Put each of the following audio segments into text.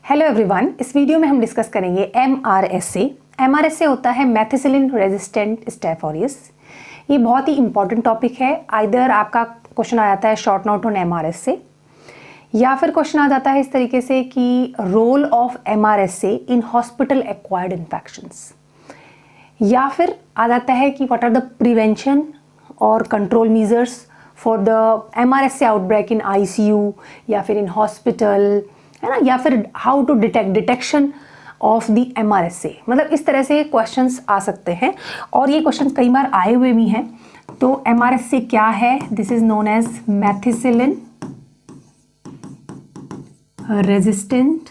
Hello everyone, इस video में हम डिस्कस करेंगे MRSA। MRSA होता है मैथिसिलिन रेजिस्टेंट स्टैफ ऑरियस। ये बहुत ही इंपॉर्टेंट टॉपिक है। आइदर आपका क्वेश्चन आ जाता है शॉर्ट नोट ऑन MRSA, या फिर क्वेश्चन आ जाता है इस तरीके से कि role of MRSA in hospital acquired infections, या फिर आ जाता है कि व्हाट आर द प्रिवेंशन और control measures for the MRSA outbreak in ICU या फिर इन हॉस्पिटल, है ना, या फिर how to detection of the MRSA। मतलब इस तरह से क्वेश्चंस आ सकते हैं और ये क्वेश्चन कई बार आए हुए भी हैं। तो MRSA क्या है? This is known as methicillin resistant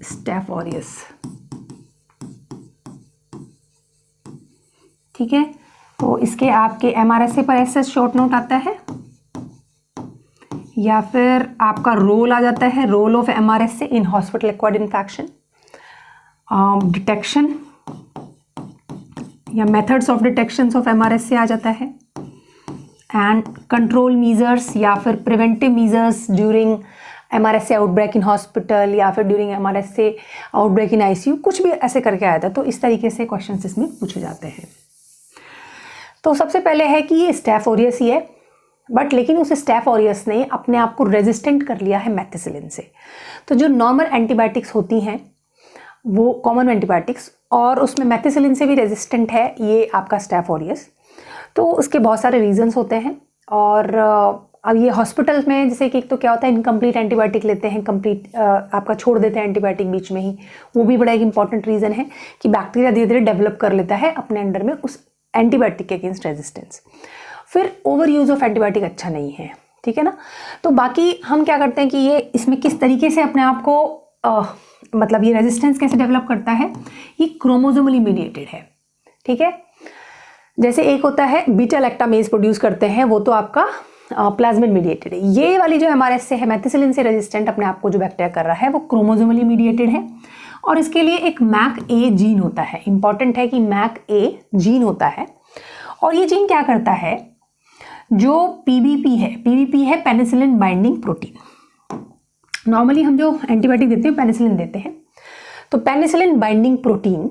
staph aureus. ठीक है, तो इसके आपके MRSA पर ऐसे शॉर्ट नोट आता है, या फिर आपका रोल आ जाता है role of MRSA in hospital acquired infection, detection या methods of detection of MRSA आ जाता है, एंड कंट्रोल मीजर्स या फिर preventive measures during MRSA outbreak in hospital या फिर during MRSA outbreak in ICU, कुछ भी ऐसे करके आया था। तो इस तरीके से क्वेश्चन इसमें पूछे जाते हैं। तो सबसे पहले है कि ये स्टैफ ऑरियस ही है, बट लेकिन उस स्टैफ ऑरियस ने अपने आप को रेजिस्टेंट कर लिया है मैथिसिलिन से। तो जो नॉर्मल एंटीबायोटिक्स होती हैं वो कॉमन एंटीबायोटिक्स, और उसमें मैथिसिलिन से भी रेजिस्टेंट है ये आपका स्टैफ ऑरियस। तो उसके बहुत सारे रीजंस होते हैं। और अब ये हॉस्पिटल में जैसे कि एक तो क्या होता है, इनकम्प्लीट एंटीबायोटिक लेते हैं, कंप्लीट आपका छोड़ देते हैं एंटीबायोटिक बीच में ही। वो भी बड़ा एक इंपॉर्टेंट रीज़न है कि बैक्टीरिया धीरे धीरे डेवलप कर लेता है अपने अंडर में उस एंटीबायोटिक के अगेंस्ट रेजिस्टेंस। फिर ओवर यूज़ ऑफ एंटीबायोटिक अच्छा नहीं है, ठीक है ना। तो बाकी हम क्या करते हैं कि ये इसमें किस तरीके से अपने आप को मतलब ये रेजिस्टेंस कैसे डेवलप करता है, ये क्रोमोसोमली मीडिएटेड है। ठीक है, जैसे एक होता है बीटा लैक्टामेज प्रोड्यूस करते हैं, वो तो आपका प्लाज्मिड मीडिएटेड है। ये वाली जो MRSA है मैथिसिलिन से रेजिस्टेंट अपने आप को जो बैक्टीरिया कर रहा है वो क्रोमोसोमली मीडिएटेड है, और इसके लिए एक MAC-A जीन होता है। इंपॉर्टेंट है कि MAC-A जीन होता है, और ये जीन क्या करता है, जो PBP है पेनिसिलिन बाइंडिंग प्रोटीन। नॉर्मली हम जो एंटीबायोटिक देते हैं पेनिसिलिन देते हैं, तो पेनिसिलिन बाइंडिंग प्रोटीन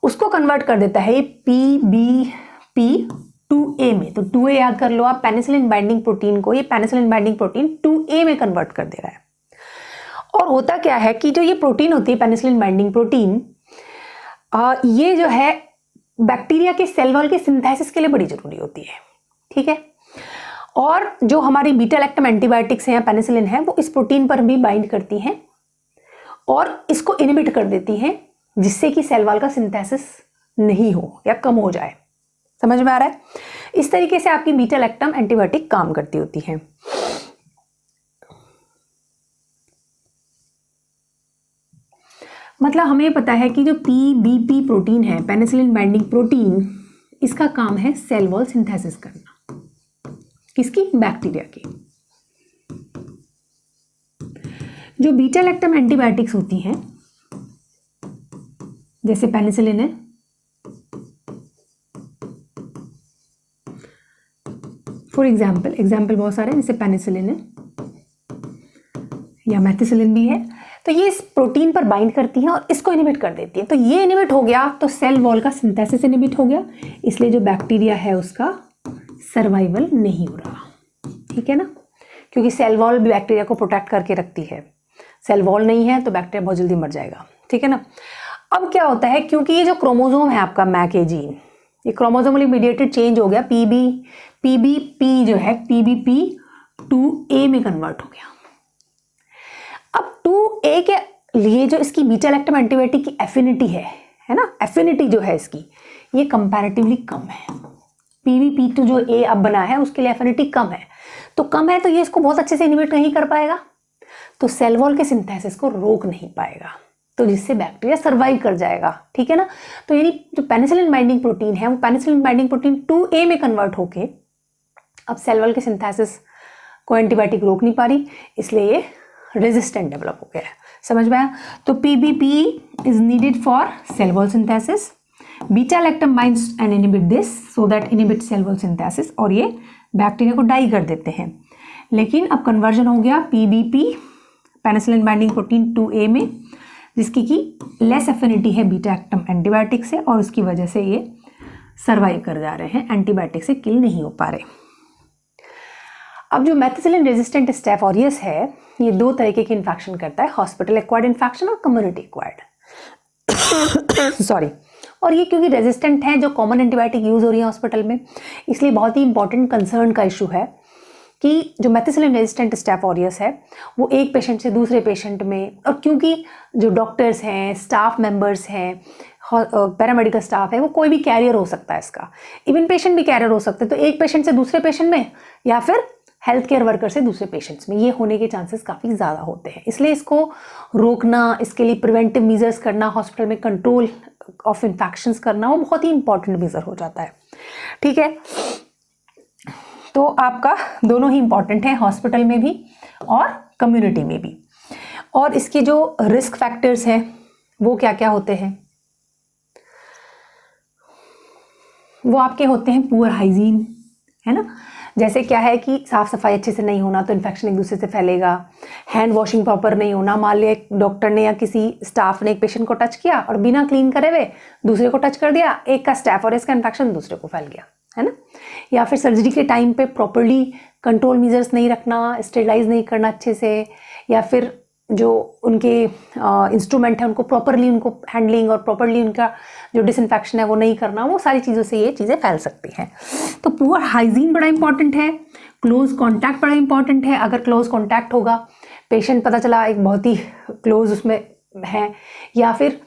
उसको कन्वर्ट कर देता है PBP 2A में। तो 2A याद कर लो आप, पेनिसिलिन बाइंडिंग प्रोटीन को ये पेनिसिलिन बाइंडिंग प्रोटीन 2A में कन्वर्ट कर दे रहा है। और होता क्या है कि जो ये प्रोटीन होती है पेनिसिलिन बाइंडिंग प्रोटीन, ये जो है बैक्टीरिया के सेल वॉल के सिंथेसिस के लिए बड़ी जरूरी होती है। ठीक है, और जो हमारी बीटा लैक्टम एंटीबायोटिक्स हैं या पेनिसिलिन है वो इस प्रोटीन पर भी बाइंड करती हैं और इसको इनहिबिट कर देती हैं, जिससे कि सेल वॉल का सिंथेसिस नहीं हो या कम हो जाए। समझ में आ रहा है? इस तरीके से आपकी बीटा लैक्टम एंटीबायोटिक काम करती होती हैं। मतलब हमें पता है कि जो PBP प्रोटीन है पेनिसिलिन बाइंडिंग प्रोटीन, इसका काम है सेल वॉल सिंथेसिस करना। किसकी? बैक्टीरिया की। जो बीटा लैक्टम एंटीबायोटिक्स होती हैं जैसे पेनिसिलिन है, फॉर एग्जाम्पल बहुत सारे, जैसे पेनिसिलिन है या मैथिसिलिन भी है, तो ये इस प्रोटीन पर बाइंड करती हैं और इसको इनहिबिट कर देती है। तो ये इनहिबिट हो गया तो सेल वॉल का सिंथेसिस इनहिबिट हो गया, इसलिए जो बैक्टीरिया है उसका सर्वाइवल नहीं हो रहा। ठीक है ना, क्योंकि सेल वॉल भी बैक्टीरिया को प्रोटेक्ट करके रखती है। सेल वॉल नहीं है तो बैक्टीरिया बहुत जल्दी मर जाएगा। ठीक है ना। अब क्या होता है, क्योंकि ये जो क्रोमोसोम है आपका MAC-A जीन, ये क्रोमोसोमली मीडिएटेड चेंज हो गया, PBP जो है PBP 2A में कन्वर्ट हो गया। अब 2A के लिए जो इसकी बीटा लैक्टम एंटीबायोटिक की एफिनिटी है ना, एफिनिटी जो है इसकी, ये कंपैरेटिवली कम है। PBP2 जो A अब बना है उसके लिए एफिनिटी कम है, तो कम है तो ये इसको बहुत अच्छे से इनहिबिट नहीं कर पाएगा, तो सेल वॉल के सिंथेसिस को रोक नहीं पाएगा, तो जिससे बैक्टीरिया सर्वाइव कर जाएगा। ठीक है ना। तो यानी जो पेनिसिलिन बाइंडिंग प्रोटीन है वो पेनिसिलिन बाइंडिंग प्रोटीन 2A में कन्वर्ट होके अब सेल वॉल के सिंथेसिस को एंटीबायोटिक रोक नहीं पा रही, इसलिए ये रेजिस्टेंट डेवलप हो गया है। समझ में आया? तो PBP is needed for cell wall synthesis, beta lactam binds and inhibit this so that inhibit cell wall synthesis, और ये बैक्टीरिया को डाई कर देते हैं। लेकिन अब कन्वर्जन हो गया PBP penicillin binding protein 2A में, जिसकी की लेस एफिनिटी है बीटा एक्टम एंटीबायोटिक से, और उसकी वजह से ये सर्वाइव कर जा रहे हैं, एंटीबायोटिक से किल नहीं हो पा रहे। अब जो मेथिसिलिन रेजिस्टेंट स्टैफ ऑरियस है, ये दो तरीके की इन्फेक्शन करता है, हॉस्पिटल एक्वायर्ड इन्फेक्शन और कम्युनिटी एक्वायर्ड। सॉरी। और ये क्योंकि रेजिस्टेंट है, जो कॉमन एंटीबायोटिक यूज़ हो रही है हॉस्पिटल में, इसलिए बहुत ही इंपॉर्टेंट कंसर्न का इशू है कि जो मेथिसिलिन रेजिस्टेंट स्टैफ ऑरियस है वो एक पेशेंट से दूसरे पेशेंट में, और क्योंकि जो डॉक्टर्स हैं, स्टाफ मेंबर्स हैं, पैरामेडिकल स्टाफ है, वो कोई भी कैरियर हो सकता है इसका, इवन पेशेंट भी कैरियर हो सकते हैं, तो एक पेशेंट से दूसरे पेशेंट में या फिर हेल्थ केयर वर्कर से दूसरे पेशेंट्स में ये होने के चांसेस काफ़ी ज़्यादा होते हैं। इसलिए इसको रोकना, इसके लिए प्रिवेंटिव मेजर्स करना, हॉस्पिटल में कंट्रोल ऑफ इन्फेक्शंस करना, वो बहुत ही इंपॉर्टेंट मेजर हो जाता है। ठीक है, तो आपका दोनों ही इंपॉर्टेंट है, हॉस्पिटल में भी और कम्युनिटी में भी। और इसके जो रिस्क फैक्टर्स हैं वो क्या क्या होते हैं, वो आपके होते हैं पुअर हाइजीन, है ना। जैसे क्या है कि साफ़ सफाई अच्छे से नहीं होना तो इन्फेक्शन एक दूसरे से फैलेगा, हैंड वॉशिंग प्रॉपर नहीं होना, मान लिया एक डॉक्टर ने या किसी स्टाफ ने एक पेशेंट को टच किया और बिना क्लीन करे हुए दूसरे को टच कर दिया, एक का स्टैफ और इसका इन्फेक्शन दूसरे को फैल गया, है ना। या फिर सर्जरी के टाइम पे प्रॉपरली कंट्रोल मेजर्स नहीं रखना, स्टेरिलाइज नहीं करना अच्छे से, या फिर जो उनके इंस्ट्रूमेंट है उनको प्रॉपरली उनको हैंडलिंग और प्रॉपरली उनका जो डिसइंफेक्शन है वो नहीं करना, वो सारी चीज़ों से ये चीज़ें फैल सकती हैं। तो पुअर हाइजीन बड़ा इंपॉर्टेंट है, क्लोज कॉन्टैक्ट बड़ा इंपॉर्टेंट है। अगर क्लोज कॉन्टैक्ट होगा, पेशेंट पता चला एक बहुत ही क्लोज उसमें है, या फिर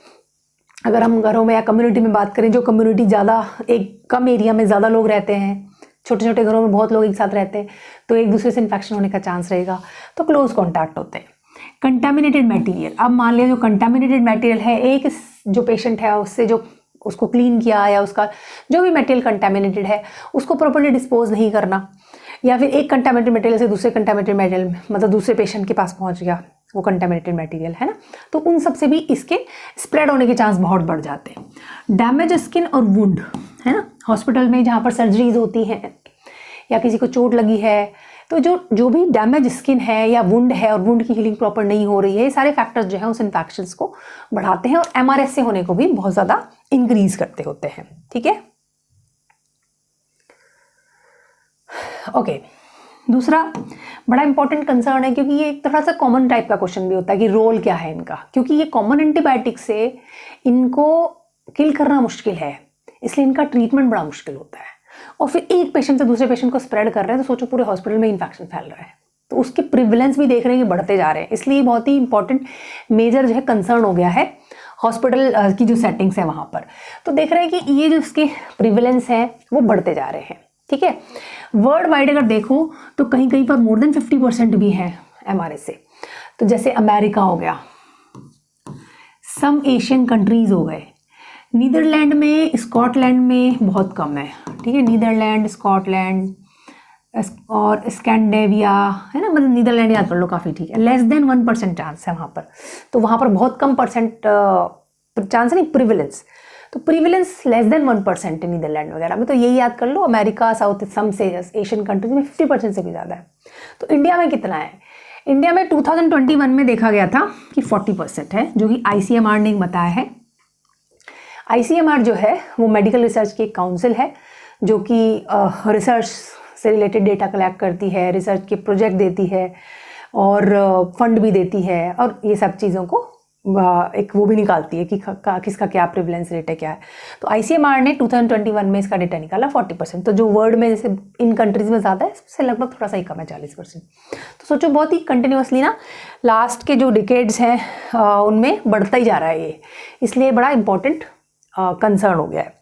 अगर हम घरों में या कम्युनिटी में बात करें, जो कम्युनिटी ज़्यादा एक कम एरिया में ज़्यादा लोग रहते हैं, छोटे छोटे घरों में बहुत लोग एक साथ रहते हैं, तो एक दूसरे से इन्फेक्शन होने का चांस रहेगा, तो क्लोज कॉन्टैक्ट होते हैं। कंटामिनेटेड मटेरियल, अब मान लिया जो कंटामिनेटेड मटेरियल है, एक जो पेशेंट है उससे जो उसको क्लीन किया या उसका जो भी मटेरियल कंटामिनेटेड है उसको प्रॉपर्ली डिस्पोज नहीं करना, या फिर एक कंटामिनेटेड मटेरियल से दूसरे कंटामिनेटेड मटेरियल मतलब दूसरे पेशेंट के पास पहुंच गया वो कंटामिनेटेड मटेरियल, है ना, तो उन सब से भी इसके स्प्रेड होने के चांस बहुत बढ़ जाते हैं। डैमेज स्किन और वुंड, है ना, हॉस्पिटल में जहाँ पर सर्जरीज होती हैं या किसी को चोट लगी है, तो जो भी डैमेज स्किन है या वुंड है और वुंड की हीलिंग प्रॉपर नहीं हो रही है, ये सारे फैक्टर्स जो हैं उस इन्फेक्शंस को बढ़ाते हैं और MRSA होने को भी बहुत ज़्यादा इंक्रीज करते होते हैं। ठीक है, ओके। दूसरा बड़ा इंपॉर्टेंट कंसर्न है, क्योंकि ये एक थोड़ा सा कॉमन टाइप का क्वेश्चन भी होता है कि रोल क्या है इनका, क्योंकि ये कॉमन एंटीबायोटिक से इनको किल करना मुश्किल है, इसलिए इनका ट्रीटमेंट बड़ा मुश्किल होता है। और फिर एक पेशेंट से दूसरे पेशेंट को स्प्रेड कर रहे हैं, तो सोचो पूरे हॉस्पिटल में इन्फेक्शन फैल रहा है, तो उसके प्रिविलेंस भी देख रहे हैं कि बढ़ते जा रहे हैं, इसलिए बहुत ही इंपॉर्टेंट मेजर जो है कंसर्न हो गया है हॉस्पिटल की जो सेटिंग्स है वहाँ पर। तो देख रहे हैं कि ये जो इसके प्रिविलेंस हैं वो बढ़ते जा रहे हैं। ठीक है, वर्ल्ड वाइड अगर देखो तो कहीं कहीं पर मोर देन 50% भी है MRSA। तो जैसे अमेरिका हो गया, सम एशियन कंट्रीज हो गए, नीदरलैंड में, स्कॉटलैंड में बहुत कम है। ठीक है, नीदरलैंड, स्कॉटलैंड और स्कैंडिनेविया, है ना, मतलब नीदरलैंड याद कर लो, काफ़ी ठीक है। लेस देन 1% चांस है वहाँ पर, तो वहाँ पर बहुत कम परसेंट चांस है, नहीं प्रिविलेंस, तो प्रिविलेंस लेस देन 1% है नीदरलैंड वगैरह में, तो यही याद कर लो। अमेरिका, साउथ सम से एशियन कंट्रीज में 50% से भी ज़्यादा है। तो इंडिया में कितना है? इंडिया में 2021 में देखा गया था कि 40% है, जो कि ICMR ने बताया है। ICMR जो है वो मेडिकल रिसर्च की एक काउंसिल है जो कि रिसर्च से रिलेटेड डेटा कलेक्ट करती है, रिसर्च के प्रोजेक्ट देती है और फंड भी देती है, और ये सब चीज़ों को एक वो भी निकालती है कि किसका क्या प्रिवलेंस रेट है, क्या है। तो ICMR ने 2021 में इसका डेटा निकाला 40%, तो जो वर्ल्ड में जैसे इन कंट्रीज़ में ज़्यादा है, इससे लगभग थोड़ा सा ही कम है 40%। तो सोचो बहुत ही कंटिन्यूसली ना लास्ट के जो डिकेड्स हैं उनमें बढ़ता ही जा रहा है ये, इसलिए बड़ा इंपॉर्टेंट कंसर्न हो गया है।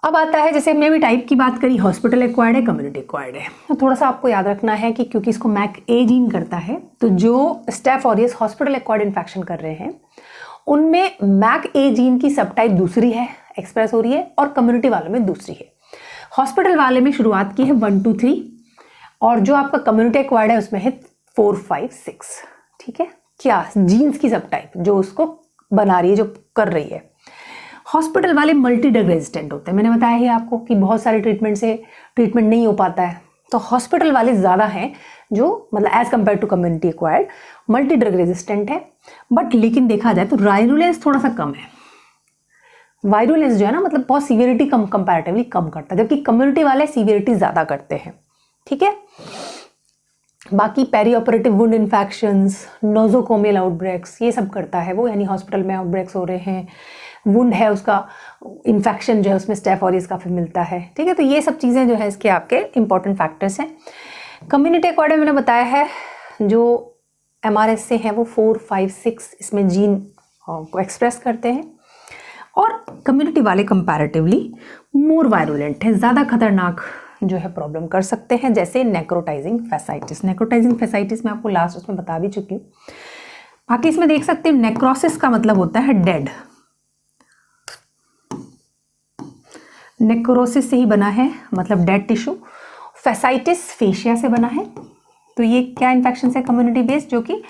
अब आता है, जैसे हमने भी टाइप की बात करी, हॉस्पिटल एक्वायर्ड है, कम्युनिटी एक्वायर्ड है। तो थोड़ा सा आपको याद रखना है कि क्योंकि इसको MAC-A जीन करता है, तो जो staph aureus hospital acquired infection कर रहे हैं उनमें MAC-A जीन की सब टाइप दूसरी है, एक्सप्रेस हो रही है, और कम्युनिटी वालों में दूसरी है। हॉस्पिटल वाले में शुरुआत की है 1, 2, 3, और जो आपका कम्युनिटी एक्वायर्ड है उसमें है 4, 5, 6। ठीक है, क्या जीन्स की सब टाइप जो उसको बना रही है, जो कर रही है। हॉस्पिटल वाले मल्टी ड्रग रेजिस्टेंट होते हैं, मैंने बताया है आपको कि बहुत सारे ट्रीटमेंट से ट्रीटमेंट नहीं हो पाता है, तो हॉस्पिटल वाले ज़्यादा हैं जो मतलब as compare to community acquired multi drug resistant है, बट लेकिन देखा जाए तो वायरुलेंस थोड़ा सा कम है। वायरुलेंस जो है ना मतलब बहुत सीवियरिटी कम कंपैरेटिवली कम करता है, जबकि कम्युनिटी वाले सीवियरिटी ज़्यादा करते हैं। ठीक है, बाकी perioperative wound infections, nosocomial outbreaks, ये सब करता है वो, यानी हॉस्पिटल में आउटब्रेक्स हो रहे हैं, वुंड है उसका इन्फेक्शन जो है उसमें स्टैफ ऑरियस काफ़ी मिलता है। ठीक है, तो ये सब चीज़ें जो है इसके आपके इंपॉर्टेंट फैक्टर्स हैं। कम्युनिटी एक्वायर्ड मैंने बताया है जो MRSA हैं वो 4, 5, 6 इसमें जीन को एक्सप्रेस करते हैं, और कम्युनिटी वाले कंपैरेटिवली मोर वायरुलेंट है, ज़्यादा खतरनाक जो है प्रॉब्लम कर सकते हैं, जैसे नेक्रोटाइजिंग फैसाइटिस। नेक्रोटाइजिंग फैसाइटिस मैं आपको लास्ट उसमें बता भी चुकी हूँ। बाकी इसमें देख सकते हैं नेक्रोसिस का मतलब होता है डेड, नेक्रोसिस से ही बना है मतलब डेड टिश्यू। फैसाइटिस फेशिया से बना है, तो ये क्या इन्फेक्शन है कम्युनिटी बेस्ड जो कि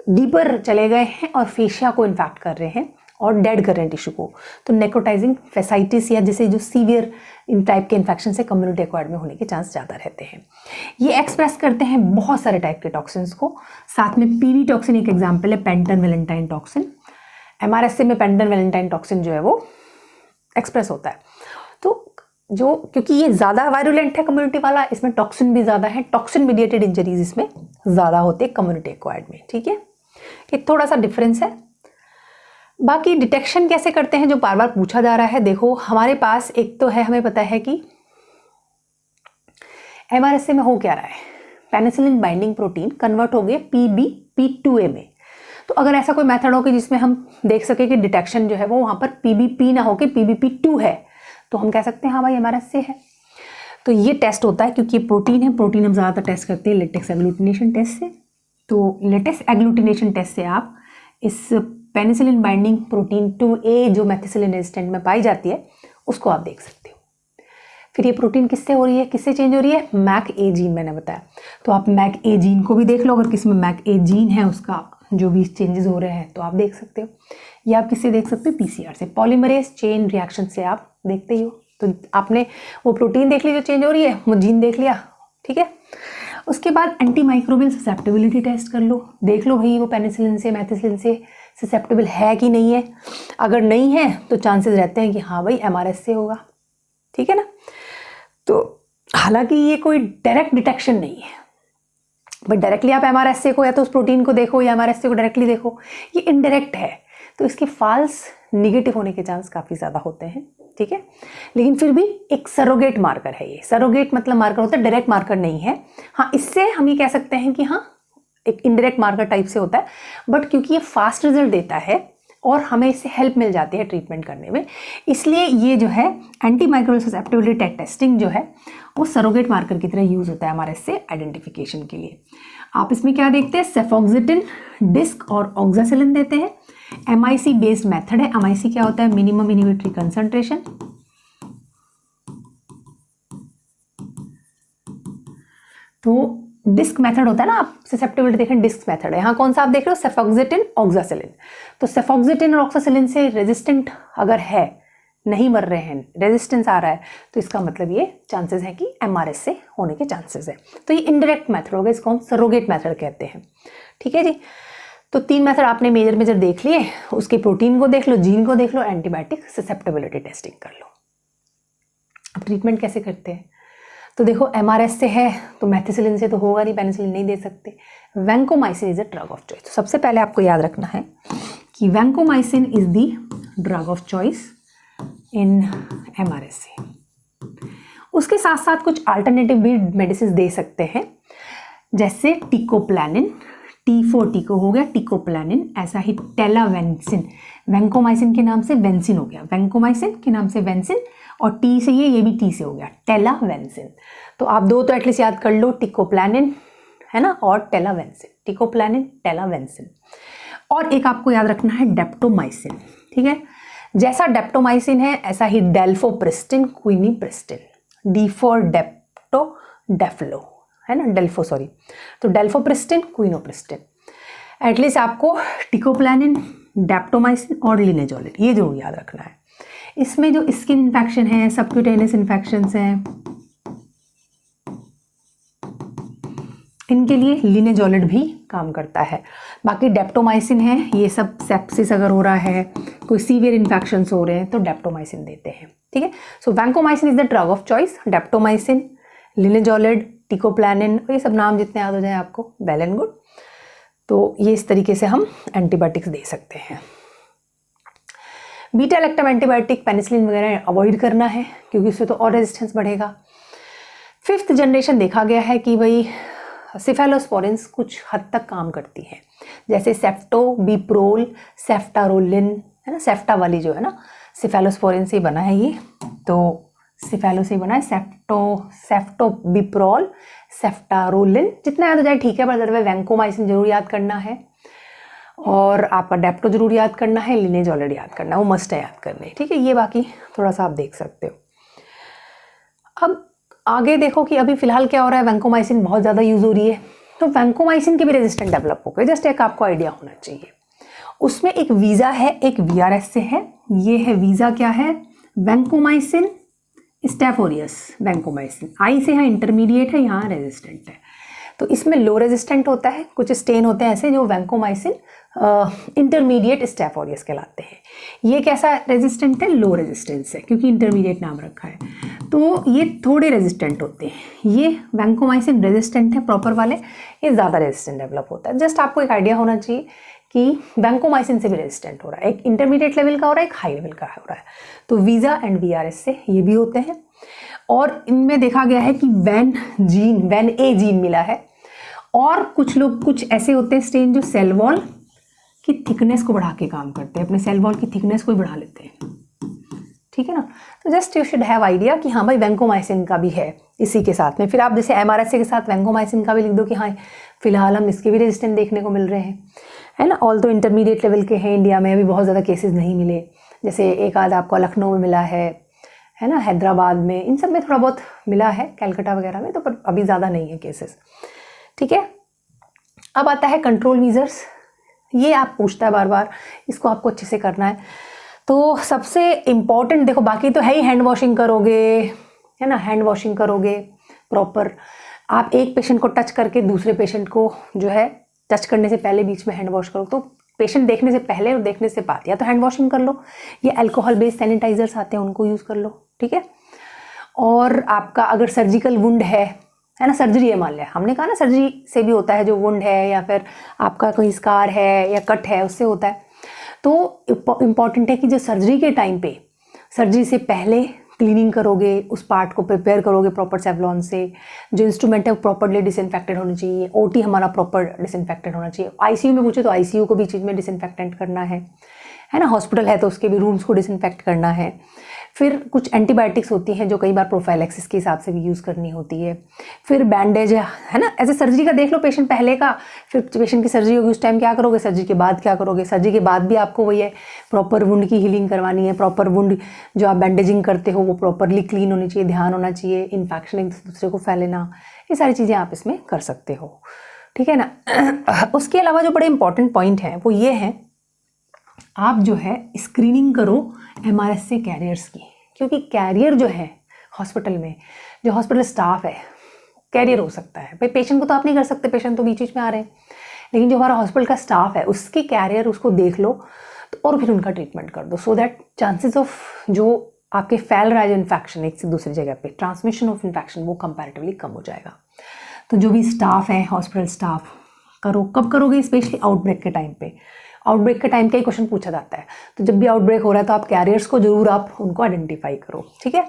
डीपर चले गए हैं और फेशिया को इन्फेक्ट कर रहे हैं और डेड कर रहे हैं टिश्यू को। तो नेक्रोटाइजिंग फैसाइटिस या जैसे जो सीवियर इन टाइप के इन्फेक्शन से कम्युनिटी एक्वायर्ड में होने के चांस ज़्यादा रहते हैं। ये एक्सप्रेस करते हैं बहुत सारे टाइप के टॉक्सिन्स को, साथ में पीवी टॉक्सिन एक एग्जाम्पल है, पेंटन वेलेंटाइन टॉक्सिन। MRSA में पेंटन वेलेंटाइन टॉक्सिन जो है वो एक्सप्रेस होता है। तो जो क्योंकि ये ज़्यादा वायरुलेंट है कम्युनिटी वाला, इसमें टॉक्सिन भी ज़्यादा है, टॉक्सिन मीडिएटेड इंजरीज इसमें ज़्यादा होते हैं कम्युनिटी एक्वायर्ड में। ठीक है, ये थोड़ा सा डिफरेंस है। बाकी डिटेक्शन कैसे करते हैं जो बार बार पूछा जा रहा है। देखो हमारे पास एक तो है, हमें पता है कि MRSA में हो क्या रहा है, पेनिसिलिन बाइंडिंग प्रोटीन कन्वर्ट हो गए PBP2A में। तो अगर ऐसा कोई मेथड हो कि जिसमें हम देख सके कि डिटेक्शन जो है वो वहाँ पर PBP ना हो के PBP2 है, तो हम कह सकते हैं हाँ भाई MRSA है। तो ये टेस्ट होता है क्योंकि ये प्रोटीन है, प्रोटीन हम ज़्यादातर टेस्ट करते हैं लेटेक्स एग्लूटिनेशन टेस्ट से। तो लेटेक्स एग्लूटिनेशन टेस्ट से आप इस पेनिसिलिन बाइंडिंग प्रोटीन 2A जो मेथिसिलिन रेजिस्टेंट में पाई जाती है उसको आप देख सकते हो। फिर ये प्रोटीन किससे हो रही है, किससे चेंज हो रही है, MAC-A जीन मैंने बताया। तो आप MAC-A जीन को भी देख लो, अगर किसी में MAC-A जीन है उसका जो भी चेंजेस हो रहे हैं तो आप देख सकते हो। या आप किससे देख सकते हो, PCR से, पॉलीमरेज चेन रिएक्शन से आप देखते ही हो। तो आपने वो प्रोटीन देख ली जो चेंज हो रही है, वो जीन देख लिया। ठीक है, उसके बाद एंटी माइक्रोबियल ससेप्टिबिलिटी टेस्ट कर लो, देख लो भाई वो पेनिसिलिन से मेथिसिलिन से ससेप्टेबल है कि नहीं है। अगर नहीं है तो चांसेस रहते हैं कि हाँ भाई MRSA होगा। ठीक है ना, तो हालांकि ये कोई डायरेक्ट डिटेक्शन नहीं है, बट डायरेक्टली आप MRSA को या तो उस प्रोटीन को देखो या MRSA को डायरेक्टली देखो, ये इनडायरेक्ट है तो इसके फॉल्स निगेटिव होने के चांस काफ़ी ज़्यादा होते हैं। ठीक है, लेकिन फिर भी एक सरोगेट मार्कर है ये। सरोगेट मतलब मार्कर होता है, डायरेक्ट मार्कर नहीं है। हाँ, इससे हम ये कह सकते हैं कि हाँ एक इनडायरेक्ट मार्कर टाइप से होता है, बट क्योंकि ये फास्ट रिजल्ट देता है और हमें इससे हेल्प मिल जाती है ट्रीटमेंट करने में, इसलिए ये जो है एंटी माइक्रोबियल ससेप्टिबिलिटी टेस्टिंग जो है वो सरोगेट मार्कर की तरह यूज़ होता है MRSA आइडेंटिफिकेशन के लिए। आप इसमें क्या देखते हैं, सेफॉक्सिटिन, डिस्क और ऑक्सासिलिन देते हैं। MIC बेस्ड मेथड है। MIC क्या होता है, मिनिमम इनहिबिटरी कंसंट्रेशन। तो डिस्क मेथड होता है ना, आप ससेप्टिबिलिटी देखें, डिस्क मेथड है। यहाँ कौन सा आप देख रहे हो, सेफॉक्सिटिन, ऑक्सासिलिन। तो सेफॉक्सिटिन और ऑक्सासिलिन से रेजिस्टेंट अगर है, नहीं मर रहे हैं, रेजिस्टेंस आ रहा है, तो इसका मतलब ये चांसेस है कि MRSA होने के चांसेस है। तो ये इनडायरेक्ट मेथड होगा, इसको हम सरोगेट मेथड कहते हैं। ठीक है जी, तो 3 मेथड आपने मेजर देख लिए, उसके प्रोटीन को देख लो, जीन को देख लो, एंटीबायोटिक ससेप्टेबिलिटी टेस्टिंग कर लो। अब ट्रीटमेंट कैसे करते हैं, तो देखो MRSA है तो मेथिसिलिन से तो होगा नहीं, पेनिसिलिन नहीं दे सकते। Vancomycin is a drug of choice. तो सबसे पहले आपको याद रखना है कि vancomycin is the drug of choice in MRSA। उसके साथ साथ कुछ अल्टरनेटिव भी मेडिसिन दे सकते हैं, जैसे टिकोप्लानिन, T4 टिको हो गया, टिकोप्लानिन, ऐसा ही टेलावेंसिन, वैंकोमाइसिन के नाम से वेंसिन हो गया, वैंकोमाइसिन के नाम से वेंसिन, और टी से ये भी टी से हो गया, टेलावेंसिन। तो आप 2 तो एटलीस्ट याद कर लो, टिकोप्लानिन है ना और टेलावेंसिन, टिकोप्लानिन, टेलावेंसिन। और एक आपको याद रखना है डेप्टोमाइसिन। ठीक है, जैसा डेप्टोमाइसिन है ऐसा ही डेल्फोप्रिस्टिन, क्विनीप्रिस्टिन, D फॉर डेप्टो, डेफ्लो है ना, डेल्फो सॉरी, तो डेल्फोप्रिस्टिन, क्विनोप्रिस्टिन। एटलीस्ट आपको टिकोप्लानिन, डेप्टोमाइसिन और लिनेजोलिन ये जरूर याद रखना है। इसमें जो स्किन इन्फेक्शन है, सबक्यूटेनियस इन्फेक्शंस हैं, इनके लिए लिनेजोलिड भी काम करता है। बाकी डेप्टोमाइसिन है, ये सब सेप्सिस अगर हो रहा है, कोई सीवियर इन्फेक्शंस हो रहे हैं तो डेप्टोमाइसिन देते हैं। ठीक है, so vancomycin is the drug of choice. Daptomycin, linezolid, teicoplanin, ये सब नाम जितने याद हो जाए आपको, वेल एंड गुड। तो ये इस तरीके से हम एंटीबायोटिक्स दे सकते हैं। बीटा लैक्टम एंटीबायोटिक, पेनिसिलिन वगैरह अवॉइड करना है क्योंकि उससे तो और रेजिस्टेंस बढ़ेगा। 5th जनरेशन देखा गया है कि भाई सिफेलोस्पोरिन्स कुछ हद तक काम करती है, जैसे सेफ्टोबिप्रोल, सेफ्टारोलिन, है ना, सेफ्टा वाली जो है ना, सिफेलोस्पोरिन से बना है ये, तो सिफेलो से बना है, सेफ्टोबिप्रोल, सेफ्टारोलिन, जितना याद हो जाए ठीक है। पर वैंकोमाइसिन जरूर याद करना है, और आपका डेप्टो जरूर याद करना है, लिनेजोलिड याद करना है, वो मस्ट है याद करने। ठीक है, ये बाकी थोड़ा सा आप देख सकते हो। अब आगे देखो कि अभी फिलहाल क्या हो रहा है, वैंकोमाइसिन बहुत ज़्यादा यूज़ हो रही है, तो वैंकोमाइसिन के भी रेजिस्टेंट डेवलप हो गए। जस्ट एक आपको आइडिया होना चाहिए, उसमें एक वीज़ा है, एक वीआरएस से है। ये है वीज़ा, क्या है, वैंकोमाइसिन स्टैफ ऑरियस वैंकोमाइसिन, आई से यहाँ इंटरमीडिएट है, यहाँ रेजिस्टेंट है। तो इसमें लो रेजिस्टेंट होता है, कुछ स्टेन होते हैं ऐसे जो वैंकोमाइसिन इंटरमीडिएट स्टैफ ऑरियस कहलाते हैं। ये कैसा रेजिस्टेंट है, लो रेजिस्टेंस है क्योंकि इंटरमीडिएट नाम रखा है, तो ये थोड़े रेजिस्टेंट होते हैं। ये वैंकोमाइसिन रेजिस्टेंट है प्रॉपर वाले, ये ज़्यादा रेजिस्टेंट डेवलप होता है। जस्ट आपको एक आइडिया होना चाहिए कि वैंकोमाइसिन से भी रेजिस्टेंट हो रहा है, एक इंटरमीडिएट लेवल का हो रहा है, एक हाई लेवल का हो रहा है। तो वीज़ा एंड वीआरएस से ये भी होते हैं, और इनमें देखा गया है कि वैन ए जीन मिला है। और कुछ लोग, कुछ ऐसे होते हैं स्टेन जो सेल वॉल की थिकनेस को बढ़ा के काम करते हैं, अपने सेल वॉल की थिकनेस को भी बढ़ा लेते हैं। ठीक है ना, तो just you should have idea कि हाँ भाई वैंकोमाइसिन का भी है इसी के साथ में। फिर आप जैसे MRSA के साथ वैंकोमाइसिन का भी लिख दो कि हाँ फिलहाल हम इसके भी रेजिस्टेंट देखने को मिल रहे हैं, है ना। ऑल तो इंटरमीडिएट लेवल के हैं, इंडिया में अभी बहुत ज़्यादा केसेस नहीं मिले, जैसे एक आध आपको लखनऊ में मिला है ना, हैदराबाद में, इन सब में थोड़ा बहुत मिला है, कैलकाटा वगैरह में, तो पर अभी ज़्यादा नहीं है केसेस। ठीक है, अब आता है कंट्रोल मीजर्स। ये आप पूछता है बार बार, इसको आपको अच्छे से करना है। तो सबसे इम्पॉर्टेंट देखो, बाकी तो है ही, हैंड वॉशिंग करोगे, है ना, हैंड वॉशिंग करोगे प्रॉपर। आप एक पेशेंट को टच करके दूसरे पेशेंट को जो है टच करने से पहले बीच में हैंड वॉश करो, तो पेशेंट देखने से पहले और देखने से बाद या तो हैंड वॉशिंग कर लो, या अल्कोहल बेस्ड सैनिटाइजर्स आते हैं उनको यूज़ कर लो। ठीक है, और आपका अगर सर्जिकल वुंड है ना, सर्जरी है मान लिया, हमने कहा ना सर्जरी से भी होता है, जो वुंड है या फिर आपका कोई स्कार है या कट है उससे होता है, तो इम्पॉर्टेंट है कि जो सर्जरी के टाइम पे, सर्जरी से पहले क्लीनिंग करोगे, उस पार्ट को प्रिपेयर करोगे प्रॉपर सेवलॉन से, जो इंस्ट्रूमेंट है वो प्रॉपरली डिसइंफेक्टेड होनी चाहिए, ओटी हमारा प्रॉपर डिसइंफेक्टेड होना चाहिए। आईसीयू में पूछे तो आईसीयू को भी चीज़ में डिसइंफेक्टेंट करना है ना, हॉस्पिटल है तो उसके भी रूम्स को डिसइंफेक्ट करना है। फिर कुछ एंटीबायोटिक्स होती हैं जो कई बार प्रोफाइलैक्सिस के हिसाब से भी यूज़ करनी होती है। फिर बैंडेज है ना, ऐसे सर्जरी का देख लो पेशेंट पहले का, फिर पेशेंट की सर्जरी होगी उस टाइम क्या करोगे, सर्जरी के बाद क्या करोगे। सर्जरी के बाद भी आपको वही है, प्रॉपर वुंड की हीलिंग करवानी है, प्रॉपर वुंड जो आप बैंडेजिंग करते हो वो प्रॉपरली क्लीन होनी चाहिए, ध्यान होना चाहिए, इन्फेक्शन एक दूसरे को फैलेना, ये सारी चीज़ें आप इसमें कर सकते हो। ठीक है ना। उसके अलावा जो बड़े इंपॉर्टेंट पॉइंट हैं वो ये हैं, आप जो है स्क्रीनिंग करो MRSA कैरियर्स की, क्योंकि कैरियर जो है हॉस्पिटल में, जो हॉस्पिटल स्टाफ है, कैरियर हो सकता है। भाई पेशेंट को तो आप नहीं कर सकते, पेशेंट तो बीच बीच में आ रहे हैं, लेकिन जो हमारा हॉस्पिटल का स्टाफ है उसकी कैरियर, उसको देख लो तो, और फिर उनका ट्रीटमेंट कर दो, सो दैट चांसेस ऑफ जो आपके फैल रहा है जो इन्फेक्शन एक से दूसरी जगह पे, ट्रांसमिशन ऑफ इन्फेक्शन, वो कंपैरेटिवली कम हो जाएगा। तो जो भी स्टाफ है, हॉस्पिटल स्टाफ, करो। कब करोगे, स्पेशली आउटब्रेक के टाइम पे। आउटब्रेक के टाइम का ही क्वेश्चन पूछा जाता है, तो जब भी आउटब्रेक हो रहा है तो आप कैरियर्स को जरूर आप उनको आइडेंटिफाई करो। ठीक है,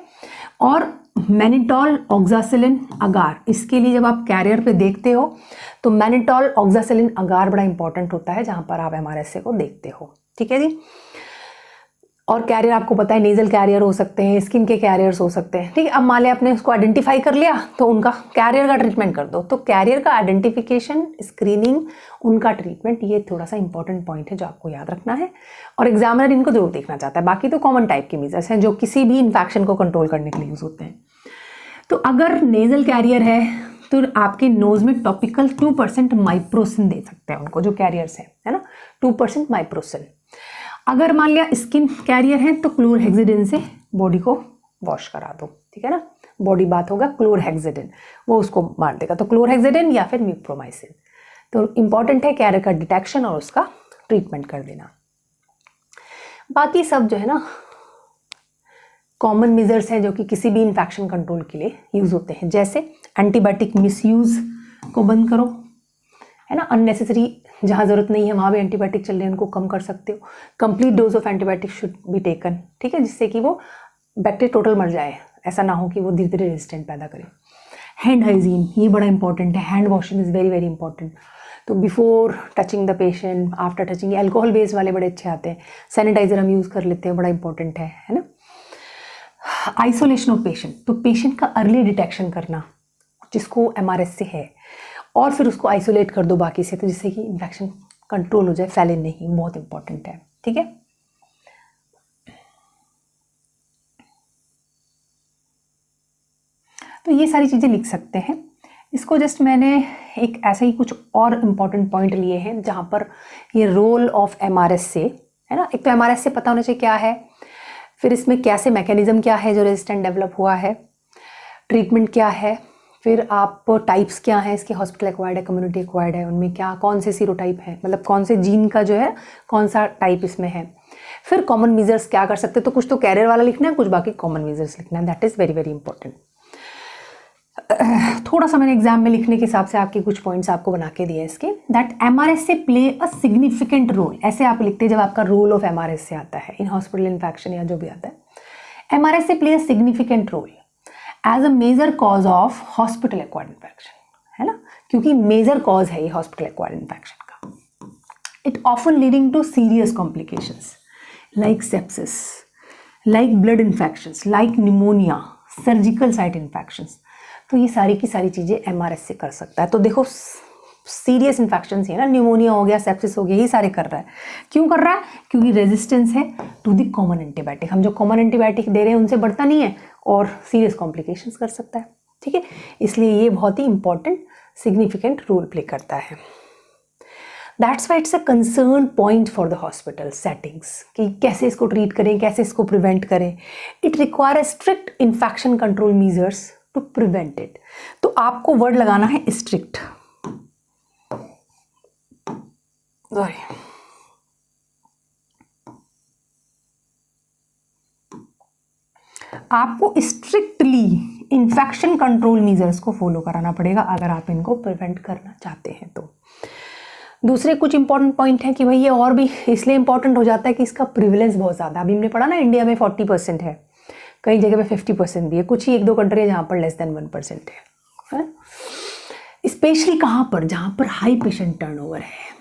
और मैनिटॉल, ऑक्सासिलिन, अगार, इसके लिए जब आप कैरियर पे देखते हो तो मैनिटॉल, ऑक्सासिलिन, अगार बड़ा इंपॉर्टेंट होता है जहाँ पर आप MRSA को देखते हो। ठीक है जी, और कैरियर आपको पता है, नेजल कैरियर हो सकते हैं, स्किन के कैरियर्स हो सकते हैं। ठीक है, अब मान लिया आपने उसको आइडेंटिफाई कर लिया तो उनका कैरियर का ट्रीटमेंट कर दो। तो कैरियर का आइडेंटिफिकेशन, स्क्रीनिंग, उनका ट्रीटमेंट, ये थोड़ा सा इंपॉर्टेंट पॉइंट है जो आपको याद रखना है, और एग्जामिनर इनको जरूर देखना चाहता है। बाकी तो कॉमन टाइप के मीजर्स हैं जो किसी भी इन्फेक्शन को कंट्रोल करने के लिए यूज होते हैं। तो अगर नेजल कैरियर है तो आपके नोज में टॉपिकल 2% माइप्रोसिन दे सकते हैं उनको, जो कैरियर्स हैं, है ना, 2% माइप्रोसिन। अगर मान लिया स्किन कैरियर है तो क्लोरहेक्सिडिन से बॉडी को वॉश करा दो। ठीक है ना, बॉडी बाथ होगा क्लोरहेक्सिडिन, वो उसको मार देगा। तो क्लोरहेक्सिडिन या फिर म्यूप्रोमाइसिन। तो इम्पॉर्टेंट है कैरियर का डिटेक्शन और उसका ट्रीटमेंट कर देना। बाकी सब जो है ना कॉमन मेजर्स हैं जो कि किसी भी इन्फेक्शन कंट्रोल के लिए यूज़ होते हैं, जैसे एंटीबायोटिक मिसयूज़ को बंद करो, है ना, अननेसेसरी जहाँ ज़रूरत नहीं है वहाँ भी एंटीबायोटिक चल रहे हैं उनको कम कर सकते हो। Complete dose of antibiotic should be taken, ठीक है, जिससे कि वो बैक्टीरिया टोटल मर जाए, ऐसा ना हो कि वो धीरे धीरे रेजिस्टेंट पैदा करे। हैंड हाइजीन, ये बड़ा इंपॉर्टेंट है, hand washing is very very important. तो before touching the patient, after touching, alcohol based वाले बड़े अच्छे आते हैं, सैनिटाइजर हम यूज़ कर लेते हैं, बड़ा इंपॉर्टेंट है ना। आइसोलेशन ऑफ पेशेंट, तो पेशेंट का अर्ली डिटेक्शन करना जिसको MRSA है, और फिर उसको आइसोलेट कर दो बाकी से, तो जिससे कि इन्फेक्शन कंट्रोल हो जाए, फैले नहीं, बहुत इंपॉर्टेंट है, ठीक है। तो ये सारी चीज़ें लिख सकते हैं। इसको जस्ट मैंने एक ऐसे ही कुछ और इम्पॉर्टेंट पॉइंट लिए हैं जहाँ पर ये रोल ऑफ MRSA है ना। एक तो MRSA पता होना चाहिए क्या है, फिर इसमें कैसे मैकेनिज्म क्या है जो रेजिस्टेंट डेवलप हुआ है, ट्रीटमेंट क्या है, फिर आप टाइप्स क्या हैं इसके, हॉस्पिटल एक्वायर्ड है, कम्युनिटी एक्वायर्ड है, उनमें क्या कौन से सीरोटाइप हैं, मतलब कौन से जीन का जो है कौन सा टाइप इसमें है, फिर कॉमन मेजर्स क्या कर सकते हैं। तो कुछ तो कैरियर वाला लिखना है, कुछ बाकी कॉमन मेजर्स लिखना है, that is very very important. थोड़ा सा मैंने एग्जाम में लिखने के हिसाब से आपके कुछ पॉइंट्स आपको बना के दिए इसके, that MRSA play a significant role, ऐसे आप लिखते हैं जब आपका रोल ऑफ MRSA आता है इन हॉस्पिटल इन्फेक्शन या जो भी आता है। MRSA play a significant role as a major cause of hospital acquired infection, है ना, क्योंकि मेजर कॉज है ये हॉस्पिटल एक्वायर्ड इन्फेक्शन का। It often leading to serious complications like sepsis, like blood infections, like pneumonia, surgical site infections. तो ये सारी की सारी चीज़ें MRSA कर सकता है। तो देखो सीरियस इन्फेक्शन है ना, न्यूमोनिया हो गया, सेप्सिस हो गया, ये सारे कर रहा है। क्यों कर रहा है? क्योंकि रेजिस्टेंस है टू द कॉमन एंटीबायोटिक। हम जो कॉमन एंटीबायोटिक दे रहे हैं उनसे बढ़ता नहीं है और सीरियस कॉम्प्लिकेशंस कर सकता है, ठीक है। इसलिए ये बहुत ही इंपॉर्टेंट सिग्निफिकेंट रोल प्ले करता है। That's why it's a concern point for the hospital settings कि कैसे इसको ट्रीट करें, कैसे इसको प्रिवेंट करें। It require a strict infection control measures to prevent it. तो आपको वर्ड लगाना है स्ट्रिक्ट, सॉरी, आपको स्ट्रिक्टली इन्फेक्शन कंट्रोल मीजर्स को फॉलो कराना पड़ेगा अगर आप इनको प्रिवेंट करना चाहते हैं। तो दूसरे कुछ इंपॉर्टेंट पॉइंट है कि भाई ये और भी इसलिए इंपॉर्टेंट हो जाता है कि इसका प्रिविलेंस बहुत ज़्यादा, अभी हमने पढ़ा ना इंडिया में 40% है, कई जगह पे 50% भी है, कुछ ही 1-2 कंट्री है जहाँ पर लेस देन 1% है। स्पेशली कहाँ पर? जहाँ पर हाई पेशेंट टर्नओवर है,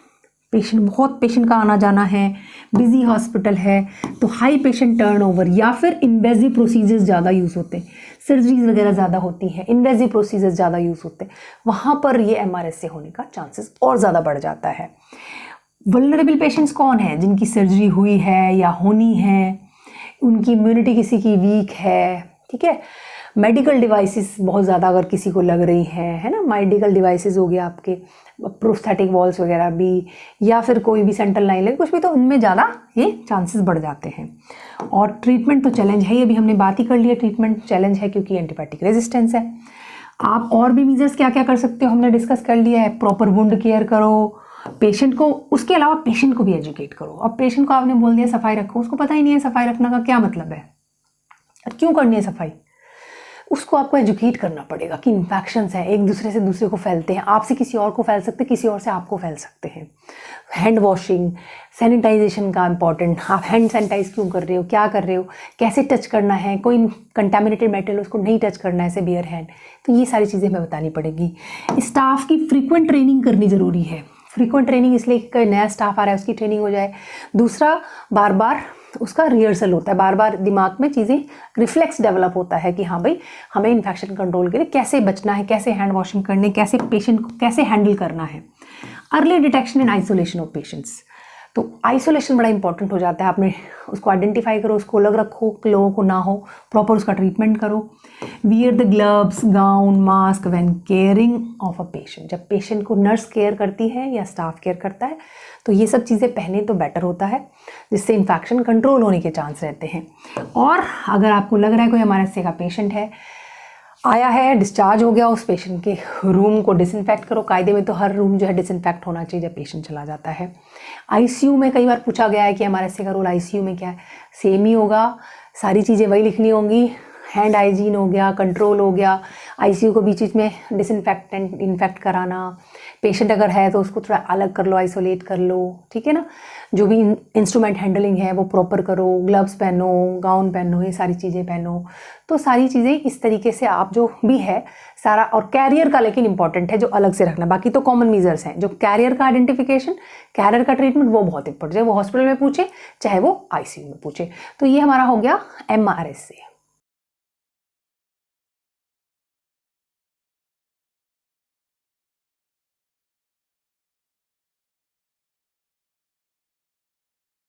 बहुत पेशेंट का आना जाना है, बिजी हॉस्पिटल है, तो हाई पेशेंट टर्नओवर या फिर इन्वेजिव प्रोसीजर्स ज़्यादा यूज़ होते हैं, सर्जरीज वगैरह ज़्यादा होती हैं, इन्वेजिव प्रोसीजर्स ज़्यादा यूज़ होते हैं, वहाँ पर ये MRSA होने का चांसेस और ज़्यादा बढ़ जाता है। वल्नरेबल पेशेंट्स कौन है? जिनकी सर्जरी हुई है या होनी है, उनकी इम्यूनिटी किसी की वीक है, ठीक है। मेडिकल डिवाइसेस बहुत ज़्यादा अगर किसी को लग रही हैं, है ना, मेडिकल डिवाइसेस हो गया आपके प्रोस्थेटिक वॉल्स वगैरह भी, या फिर कोई भी सेंट्रल लाइन लगे कुछ भी, तो उनमें ज़्यादा ये चांसेस बढ़ जाते हैं। और ट्रीटमेंट तो चैलेंज है, ये भी हमने बात ही कर लिया, ट्रीटमेंट चैलेंज है क्योंकि एंटीबायोटिक रेजिस्टेंस है। आप और भी मीजर्स क्या क्या कर सकते हो हमने डिस्कस कर लिया है। प्रॉपर वुंड केयर करो, पेशेंट को, उसके अलावा पेशेंट को भी एजुकेट करो। अब पेशेंट को आपने बोल दिया सफाई रखो, उसको पता ही नहीं है सफाई रखने का क्या मतलब है और क्यों करनी है सफाई, उसको आपको एजुकेट करना पड़ेगा कि इन्फेक्शंस हैं, एक दूसरे से दूसरे को फैलते हैं, आपसे किसी और को फैल सकते हैं, किसी और से आपको फैल सकते हैं। हैंड वॉशिंग, सैनिटाइजेशन का इंपॉर्टेंट, आप हैंड सैनिटाइज क्यों कर रहे हो, क्या कर रहे हो, कैसे टच करना है, कोई कंटामिनेटेड मेटेरियल उसको नहीं टच करना है ऐसे बेयर हैंड, तो ये सारी चीज़ें हमें बतानी पड़ेगी। स्टाफ की फ्रीक्वेंट ट्रेनिंग करनी ज़रूरी है। फ्रीक्वेंट ट्रेनिंग इसलिए कि नया स्टाफ आ रहा है उसकी ट्रेनिंग हो जाए, दूसरा बार बार उसका रिहर्सल होता है, बार बार दिमाग में चीज़ें रिफ्लेक्स डेवलप होता है कि हाँ भाई हमें इन्फेक्शन कंट्रोल के लिए कैसे बचना है, कैसे हैंड वॉशिंग करनी, कैसे पेशेंट को कैसे हैंडल करना है। Early detection and isolation of patients, तो आइसोलेशन बड़ा इंपॉर्टेंट हो जाता है। आपने उसको आइडेंटिफाई करो, उसको अलग रखो, लोगों को ना हो, प्रॉपर उसका ट्रीटमेंट करो। Wear the gloves, gown, mask when caring of a patient, जब पेशेंट को नर्स केयर करती है या स्टाफ केयर करता है तो ये सब चीज़ें पहने तो बेटर होता है, जिससे इन्फेक्शन कंट्रोल होने के चांस रहते हैं। और अगर आपको लग रहा है कोई MRSA का पेशेंट है, आया है, डिस्चार्ज हो गया, उस पेशेंट के रूम को डिसइंफेक्ट करो। कायदे में तो हर रूम जो है डिसइंफेक्ट होना चाहिए जब पेशेंट चला जाता है। आईसीयू में कई बार पूछा गया है कि MRSA का रोल आईसीयू में क्या है, सेम ही होगा, सारी चीज़ें वही लिखनी होंगी। हैंड हाइजीन हो गया, कंट्रोल हो गया, आईसीयू को बीच बीच में डिसइंफेक्टेंट इन्फेक्ट कराना, पेशेंट अगर है तो उसको थोड़ा अलग कर लो, आइसोलेट कर लो, ठीक है ना। जो भी इंस्ट्रूमेंट हैंडलिंग है वो प्रॉपर करो, ग्लव्स पहनो, गाउन पहनो, ये सारी चीज़ें पहनो। तो सारी चीज़ें इस तरीके से आप जो भी है सारा, और कैरियर का लेकिन इंपॉर्टेंट है जो अलग से रखना, बाकी तो कॉमन मीजर्स हैं। जो कैरियर का आइडेंटिफिकेशन, कैरियर का ट्रीटमेंट वो बहुत इंपॉर्टेंट है, वो हॉस्पिटल में पूछे चाहे वो आईसीयू में पूछे। तो ये हमारा हो गया MRSA।